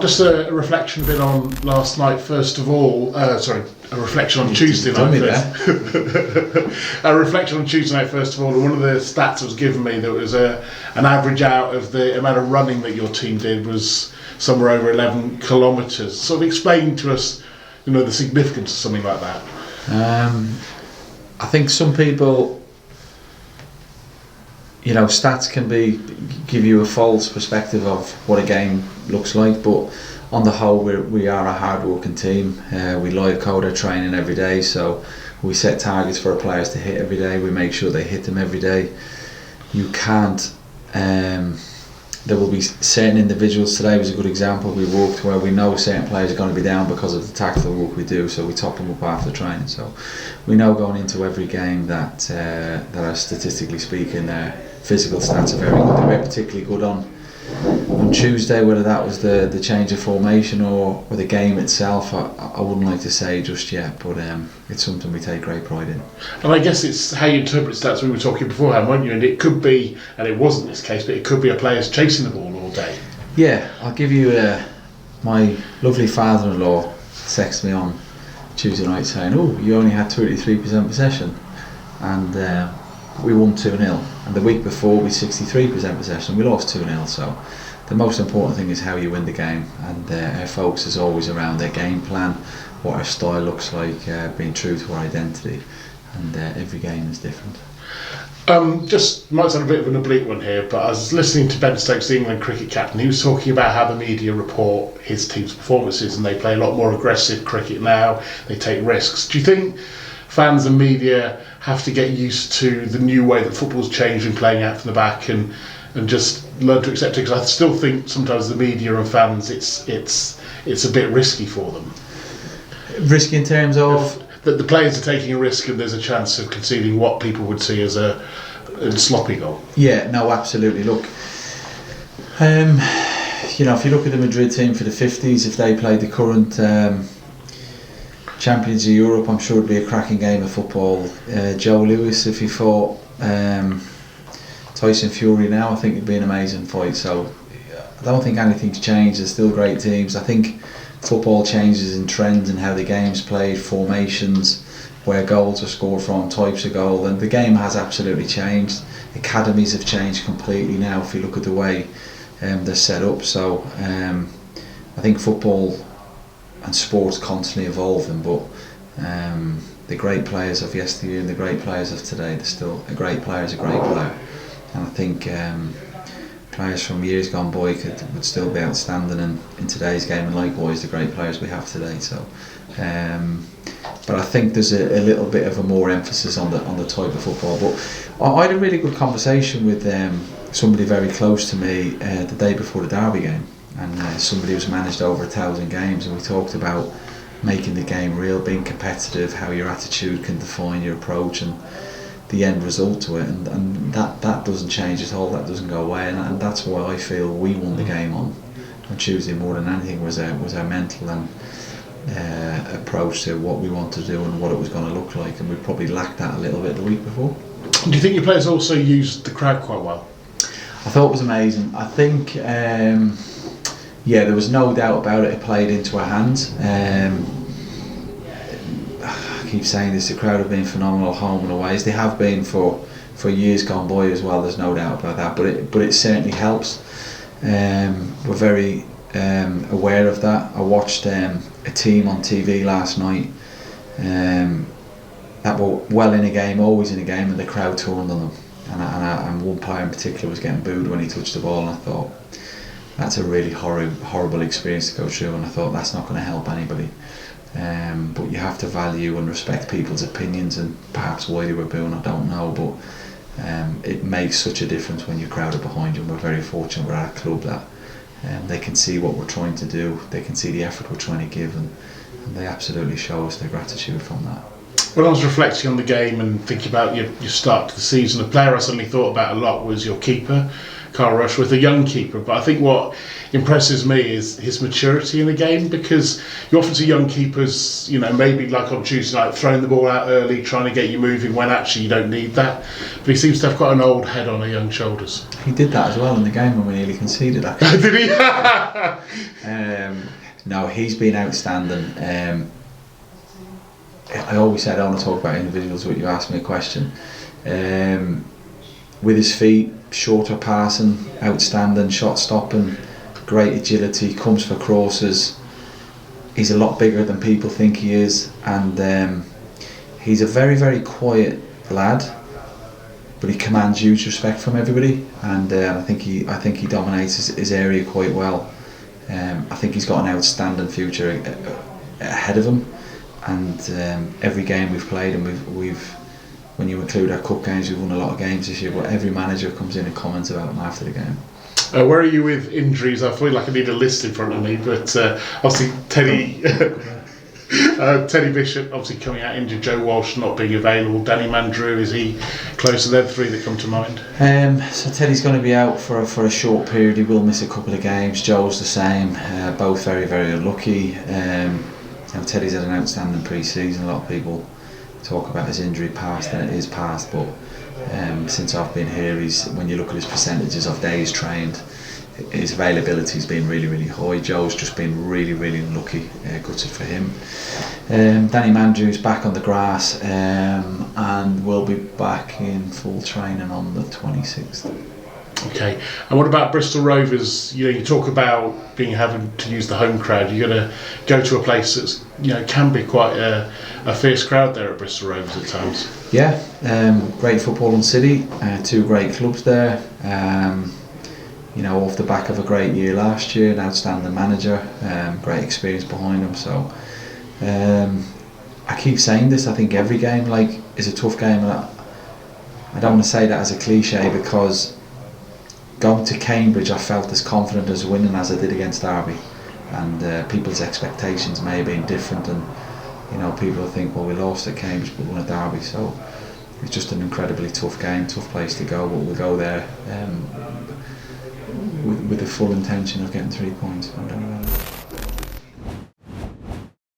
Just a reflection a bit on last night, first of all. A reflection on Tuesday night. A reflection on Tuesday night, first of all. And one of the stats that was given me, that was an average out of the amount of running that your team did was somewhere over 11 kilometres. Sort of explain to us, the significance of something like that. I think some people, stats can give you a false perspective of what a game looks like, but on the whole we are a hard working team. We live code our training every day, so we set targets for our players to hit every day. We make sure they hit them every day. You can't there will be certain individuals. Today was a good example. We worked where we know certain players are going to be down because of the tactical work we do, so we top them up after training. So we know going into every game that are statistically speaking, their physical stats are very good. They were particularly good on Tuesday. Whether that was the change of formation or the game itself, I wouldn't like to say just yet, but it's something we take great pride in. And I guess it's how you interpret stats. We were talking beforehand, weren't you? And it could be, and it wasn't this case, but it could be a player's chasing the ball all day. Yeah, I'll give you my lovely father-in-law texted me on Tuesday night saying, "Oh, you only had 33% possession," and we won 2-0. And the week before we 63% possession, we lost 2-0. So the most important thing is how you win the game, and our focus is always around their game plan, what our style looks like, being true to our identity, and every game is different. Just might sound a bit of an oblique one here, but I was listening to Ben Stokes, the England cricket captain. He was talking about how the media report his team's performances, and they play a lot more aggressive cricket now. They take risks. Do you think fans and media have to get used to the new way that football's changing, playing out from the back, and just learn to accept it? Because I still think sometimes the media and fans, it's a bit risky for them. Risky in terms of that the players are taking a risk, and there's a chance of conceding what people would see as a sloppy goal. Yeah, no, absolutely. Look, if you look at the Madrid team for the 50s, if they played the current champions of Europe, I'm sure it'd be a cracking game of football. Joe Lewis, if he fought Tyson Fury now, I think it'd be an amazing fight. So I don't think anything's changed. There's still great teams. I think football changes in trends and how the game's played, formations, where goals are scored from, types of goal, and the game has absolutely changed. Academies have changed completely now if you look at the way they're set up. So I think football and sport's constantly evolving, but the great players of yesteryear and the great players of today, there's still a great player is a great player, and I think players from years gone by would still be outstanding in today's game, and likewise the great players we have today. So but I think there's a little bit of a more emphasis on the type of football. But I had a really good conversation with somebody very close to me the day before the Derby game, and somebody who's managed over 1,000 games, and we talked about making the game real, being competitive, how your attitude can define your approach and the end result to it, and that doesn't change at all, that doesn't go away, and that's why I feel we won the game on Tuesday more than anything, was our mental and approach to what we want to do and what it was going to look like, and we probably lacked that a little bit the week before. Do you think your players also used the crowd quite well? I thought it was amazing. I think there was no doubt about it played into our hands. I keep saying this, the crowd have been phenomenal home and away, as they have been for years gone by as well, there's no doubt about that, but it certainly helps. We're very aware of that. I watched a team on TV last night that were well in a game, always in a game, and the crowd turned on them, and one player in particular was getting booed when he touched the ball, and I thought that's a really horrible experience to go through, and I thought that's not going to help anybody. But you have to value and respect people's opinions, and perhaps why they were booing, I don't know, but it makes such a difference when your crowd are behind you, and we're very fortunate we're at a club that they can see what we're trying to do, they can see the effort we're trying to give, and they absolutely show us their gratitude from that. When I was reflecting on the game and thinking about your start to the season, a player I suddenly thought about a lot was your keeper. Carl Rush with a young keeper. But I think what impresses me is his maturity in the game, because you often see young keepers, maybe like on Tuesday night, throwing the ball out early, trying to get you moving when actually you don't need that. But he seems to have quite an old head on young shoulders. He did that as well in the game when we nearly conceded, actually. Did he? No, he's been outstanding. I always said I want to talk about individuals, but you asked me a question. With his feet, shorter passing, outstanding, shot stopping, great agility, comes for crosses. He's a lot bigger than people think he is, and he's a very, very quiet lad, but he commands huge respect from everybody, and I think he dominates his area quite well. I think he's got an outstanding future ahead of him. And every game we've played, and we've when you include our cup games, we've won a lot of games this year, but every manager comes in and comments about him after the game. Where are you with injuries? I feel like I need a list in front of me, but obviously Teddy Bishop obviously coming out injured, Joe Walsh not being available, Danny Mandrew, is he close to them three that come to mind? So Teddy's going to be out for a short period. He will miss a couple of games. Joe's the same, both very, very unlucky. Teddy's had an outstanding pre-season. A lot of people talk about his injury past, and it is past, but since I've been here, when you look at his percentages of days trained, his availability's been really, really high. Joe's just been really, really unlucky, gutted for him. Danny Mandrew's back on the grass, and will be back in full training on the 26th. Okay, and what about Bristol Rovers? You talk about having to use the home crowd. You're going to go to a place that's can be quite a fierce crowd there at Bristol Rovers at times. Yeah, great football in City, two great clubs there. Off the back of a great year last year, an outstanding manager, great experience behind him. So I keep saying this. I think every game is a tough game, and I don't want to say that as a cliche, because going to Cambridge, I felt as confident as winning as I did against Derby, and people's expectations may have been different, and people think, well, we lost at Cambridge but won at Derby, so it's just an incredibly tough game, tough place to go, but we'll go there with the full intention of getting 3 points.